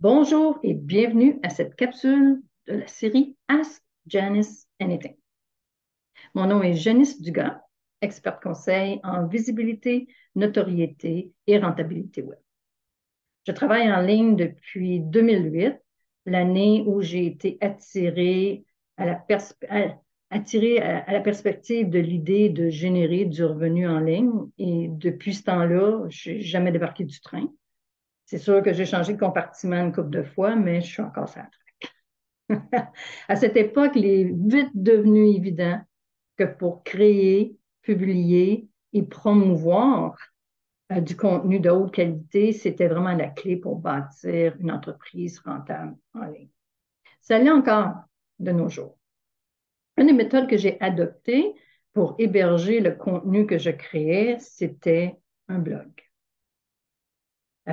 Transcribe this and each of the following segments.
Bonjour et bienvenue à cette capsule de la série Ask Janice Anything. Mon nom est Janice Dugas, experte conseil en visibilité, notoriété et rentabilité web. Je travaille en ligne depuis 2008, l'année où j'ai été attirée à la, perspective de l'idée de générer du revenu en ligne. Et depuis ce temps-là, je n'ai jamais débarqué du train. C'est sûr que j'ai changé de compartiment une couple de fois, mais je suis encore sur la traque. À cette époque, il est vite devenu évident que pour créer, publier et promouvoir du contenu de haute qualité, c'était vraiment la clé pour bâtir une entreprise rentable en ligne. Ça l'est encore de nos jours. Une des méthodes que j'ai adoptées pour héberger le contenu que je créais, c'était un blog.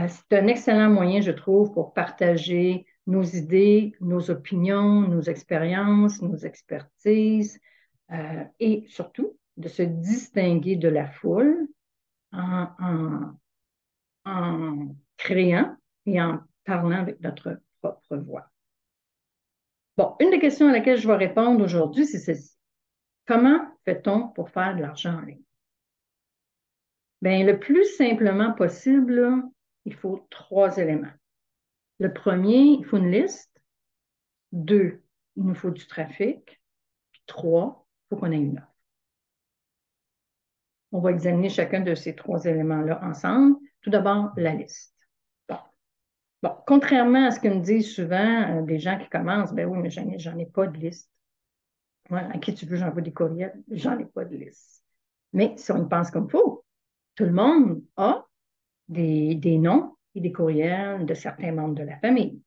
C'est un excellent moyen, je trouve, pour partager nos idées, nos opinions, nos expériences, nos expertises et surtout de se distinguer de la foule en, en, en créant et en parlant avec notre propre voix. Bon, une des questions à laquelle je vais répondre aujourd'hui, c'est celle-ci. Comment fait-on pour faire de l'argent en ligne? Bien, le plus simplement possible, là, il faut 3 éléments. Le premier, il faut une liste. 2, il nous faut du trafic. Puis 3, il faut qu'on ait une offre. On va examiner chacun de ces 3 éléments-là ensemble. Tout d'abord, la liste. Bon. Bon, contrairement à ce que me disent souvent des gens qui commencent, ben oui, mais j'en ai pas de liste. Ouais, à qui tu veux, j'envoie des courriels, j'en ai pas de liste. Mais si on y pense comme il faut, tout le monde a des noms et des courriels de certains membres de la famille,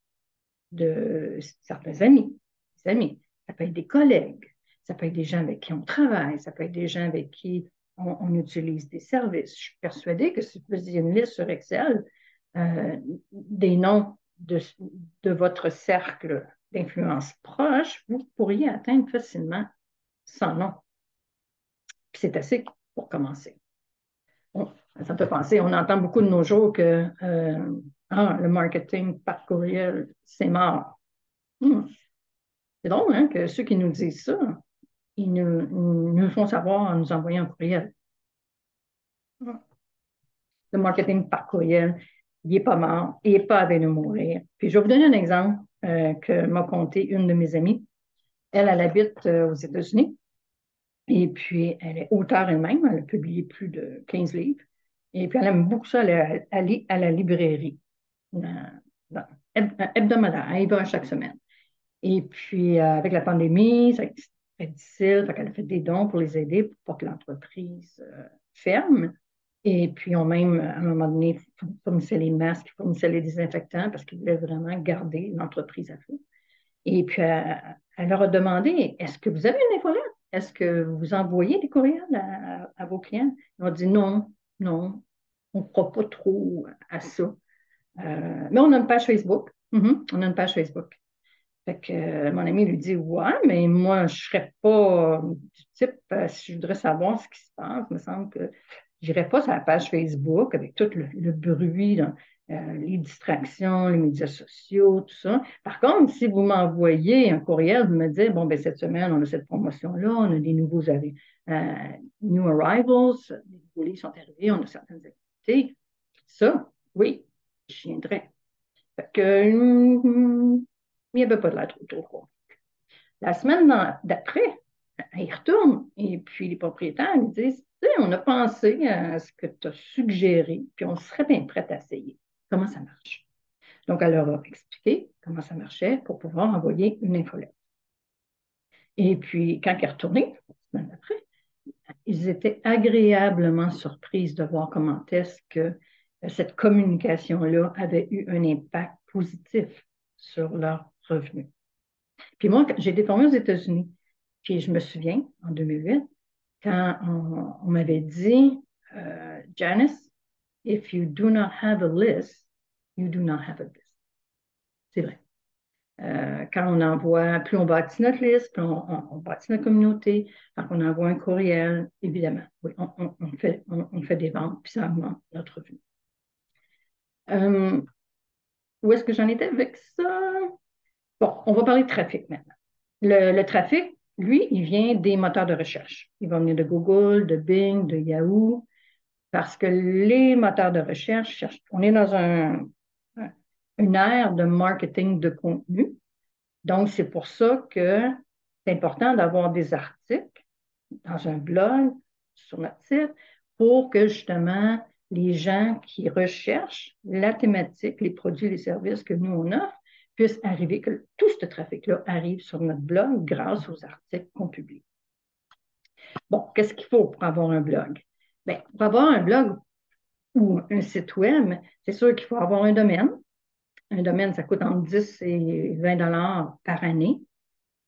de certains amis, des amis. Ça peut être des collègues, ça peut être des gens avec qui on travaille, ça peut être des gens avec qui on utilise des services. Je suis persuadée que si vous faisiez une liste sur Excel des noms de votre cercle d'influence proche, vous pourriez atteindre facilement 100 noms. Puis c'est assez pour commencer. Bon, ça me fait penser, on entend beaucoup de nos jours que le marketing par courriel, c'est mort. C'est drôle, hein, que ceux qui nous disent ça, ils nous font savoir en nous envoyant un courriel. Le marketing par courriel, il n'est pas mort, il n'est pas à nous mourir. Puis je vais vous donner un exemple que m'a conté une de mes amies. Elle habite aux États-Unis et puis elle est auteure elle-même. Elle a publié plus de 15 livres. Et puis elle aime beaucoup ça, aller à la librairie hebdomadaire. Elle y va chaque semaine. Et puis, avec la pandémie, ça a été très difficile. Fait qu'elle a fait des dons pour les aider pour pas que l'entreprise ferme. Et puis, on même, à un moment donné, fournissait les masques, fournissait les désinfectants parce qu'ils voulaient vraiment garder l'entreprise à flot. Et puis, elle leur a demandé, est-ce que vous avez une infolette? Est-ce que vous envoyez des courriels à vos clients? Ils ont dit non, non, on ne croit pas trop à ça. Mais on a une page Facebook. On a une page Facebook. Fait que mon ami lui dit, ouais, mais moi, je ne serais pas du type, si je voudrais savoir ce qui se passe, il me semble que je n'irais pas sur la page Facebook avec tout le bruit, là, les distractions, les médias sociaux, tout ça. Par contre, si vous m'envoyez un courriel, vous me dites, bon, ben cette semaine, on a cette promotion-là, on a des nouveaux new arrivals, des nouveaux livres sont arrivés, on a certaines activités. Ça, oui, je viendrai. Fait que, il n'y avait pas de l'air trop. La semaine d'après, ils retournent et puis les propriétaires me disent, tu sais, on a pensé à ce que tu as suggéré, puis on serait bien prêt à essayer. Comment ça marche? Donc, elle leur a expliqué comment ça marchait pour pouvoir envoyer une infolette. Et puis, quand ils sont retournés, la semaine d'après, ils étaient agréablement surpris de voir comment est-ce que cette communication-là avait eu un impact positif sur leurs revenus. Puis moi, j'ai été formée aux États-Unis. Puis je me souviens, en 2008, quand on m'avait dit, Janice, if you do not have a list, you do not have a business. C'est vrai. Quand on envoie, plus on bâtit notre liste, plus on bâtit notre communauté, quand on envoie un courriel, évidemment, oui, on fait des ventes, puis ça augmente notre revenu. Où est-ce que j'en étais avec ça? Bon, on va parler de trafic maintenant. Le trafic, lui, il vient des moteurs de recherche. Il va venir de Google, de Bing, de Yahoo, parce que les moteurs de recherche on est dans une ère de marketing de contenu. Donc, c'est pour ça que c'est important d'avoir des articles dans un blog, sur notre site, pour que justement les gens qui recherchent la thématique, les produits, les services que nous on offre, puissent arriver, que tout ce trafic-là arrive sur notre blog grâce aux articles qu'on publie. Bon, qu'est-ce qu'il faut pour avoir un blog? Bien, pour avoir un blog ou un site web, c'est sûr qu'il faut avoir un domaine. Un domaine, ça coûte entre 10 et 20 dollars par année.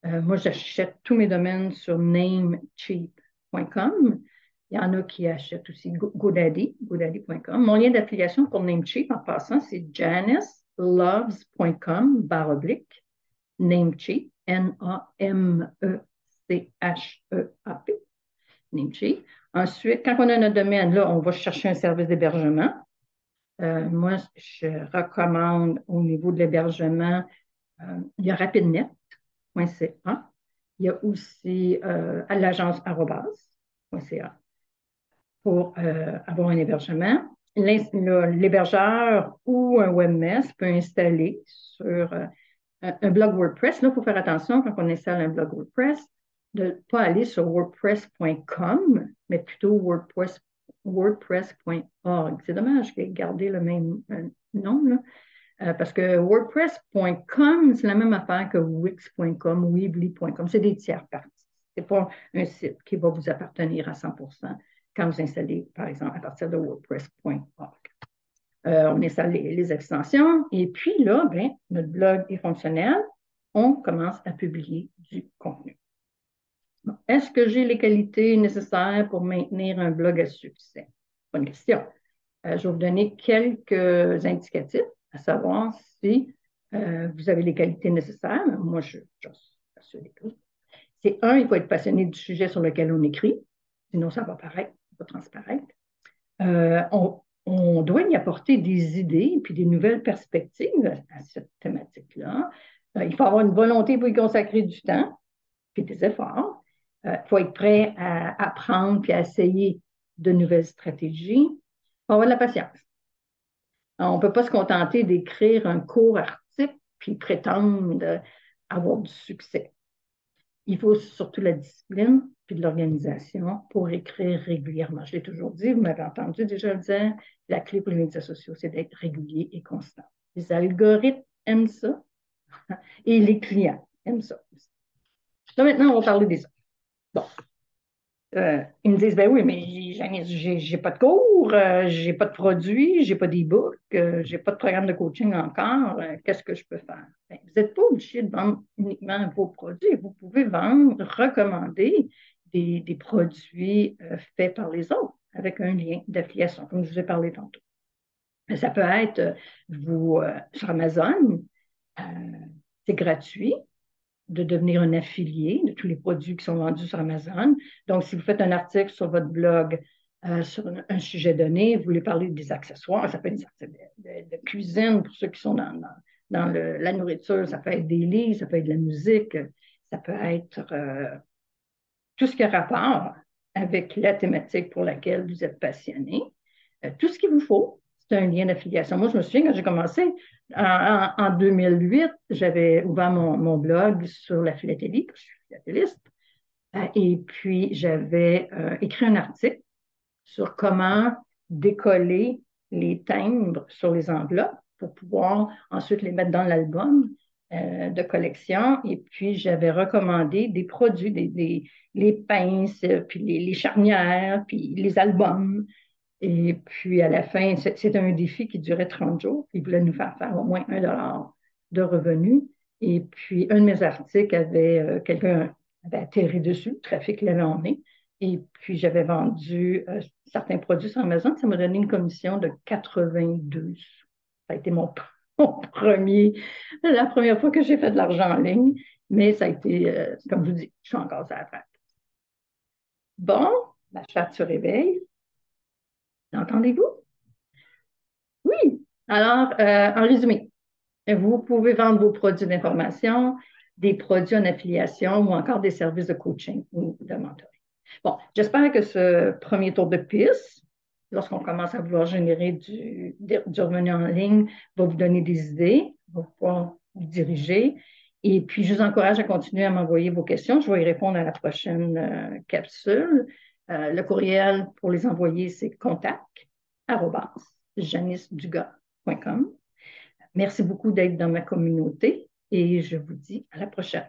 Moi, j'achète tous mes domaines sur namecheap.com. Il y en a qui achètent aussi GoDaddy, godaddy.com. Mon lien d'affiliation pour Namecheap, en passant, c'est janiceloves.com/, Namecheap, Namecheap, Namecheap. Ensuite, quand on a notre domaine, là, on va chercher un service d'hébergement. Moi, je recommande au niveau de l'hébergement, il y a RapidNet.ca. Il y a aussi à l'agence arobase.ca pour avoir un hébergement. L'hébergeur ou un webmaster peut installer sur un blog WordPress. Là, il faut faire attention quand on installe un blog WordPress de ne pas aller sur wordpress.com, mais plutôt wordpress.org. C'est dommage qu'il ait gardé le même nom, là. Parce que WordPress.com, c'est la même affaire que Wix.com, Weebly.com. C'est des tiers parties. Ce n'est pas un site qui va vous appartenir à 100% quand vous installez, par exemple, à partir de WordPress.org. On installe les extensions et puis là, ben, notre blog est fonctionnel. On commence à publier du contenu. Bon, est-ce que j'ai les qualités nécessaires pour maintenir un blog à succès? Bonne question. Je vais vous donner quelques indicatifs, à savoir si vous avez les qualités nécessaires. Moi, je suis persuadée que oui. C'est un, il faut être passionné du sujet sur lequel on écrit, sinon ça va paraître, ça va transparaître. On doit y apporter des idées et puis des nouvelles perspectives à cette thématique-là. Il faut avoir une volonté pour y consacrer du temps puis des efforts. Il faut être prêt à apprendre puis à essayer de nouvelles stratégies. Il faut avoir de la patience. On ne peut pas se contenter d'écrire un court article puis prétendre avoir du succès. Il faut surtout la discipline puis de l'organisation pour écrire régulièrement. Je l'ai toujours dit, vous m'avez entendu déjà le dire, la clé pour les médias sociaux, c'est d'être régulier et constant. Les algorithmes aiment ça et les clients aiment ça. Là, maintenant, on va parler des autres. Bon, ils me disent, ben oui, mais j'ai pas de cours, j'ai pas de produits, j'ai pas d'e-book, j'ai pas de programme de coaching encore. Qu'est-ce que je peux faire? Ben, vous n'êtes pas obligé de vendre uniquement vos produits. Vous pouvez vendre, recommander des produits faits par les autres avec un lien d'affiliation, comme je vous ai parlé tantôt. Ça peut être sur Amazon, euh, c'est gratuit de devenir un affilié de tous les produits qui sont vendus sur Amazon. Donc, si vous faites un article sur votre blog sur un sujet donné, vous voulez parler des accessoires, ça peut être des articles de cuisine pour ceux qui sont dans la nourriture, ça peut être des livres, ça peut être de la musique, ça peut être tout ce qui a rapport avec la thématique pour laquelle vous êtes passionné. Tout ce qu'il vous faut, c'est un lien d'affiliation. Moi, je me souviens quand j'ai commencé en 2008, j'avais ouvert mon blog sur la philatélie, je suis philatéliste, et puis j'avais écrit un article sur comment décoller les timbres sur les enveloppes pour pouvoir ensuite les mettre dans l'album de collection. Et puis, j'avais recommandé des produits, les pinces, puis les charnières, puis les albums. Et puis, à la fin, c'était un défi qui durait 30 jours. Il voulait nous faire au moins 1 dollar de revenus. Et puis, un de mes articles quelqu'un avait atterri dessus, le trafic l'avait emmené. Et puis, j'avais vendu certains produits sur Amazon. Ça m'a donné une commission de 82. Ça a été la première fois que j'ai fait de l'argent en ligne. Mais ça a été, comme je vous dis, je suis encore à la traque. Bon, ma chatte se réveille. Entendez-vous? Oui. Alors, en résumé, Et vous pouvez vendre vos produits d'information, des produits en affiliation ou encore des services de coaching ou de mentoring. Bon, j'espère que ce premier tour de piste, lorsqu'on commence à vouloir générer du revenu en ligne, va vous donner des idées, va pouvoir vous diriger. Et puis, je vous encourage à continuer à m'envoyer vos questions. Je vais y répondre à la prochaine capsule. Le courriel pour les envoyer, c'est contact@janicedugas.com. Merci beaucoup d'être dans ma communauté et je vous dis à la prochaine.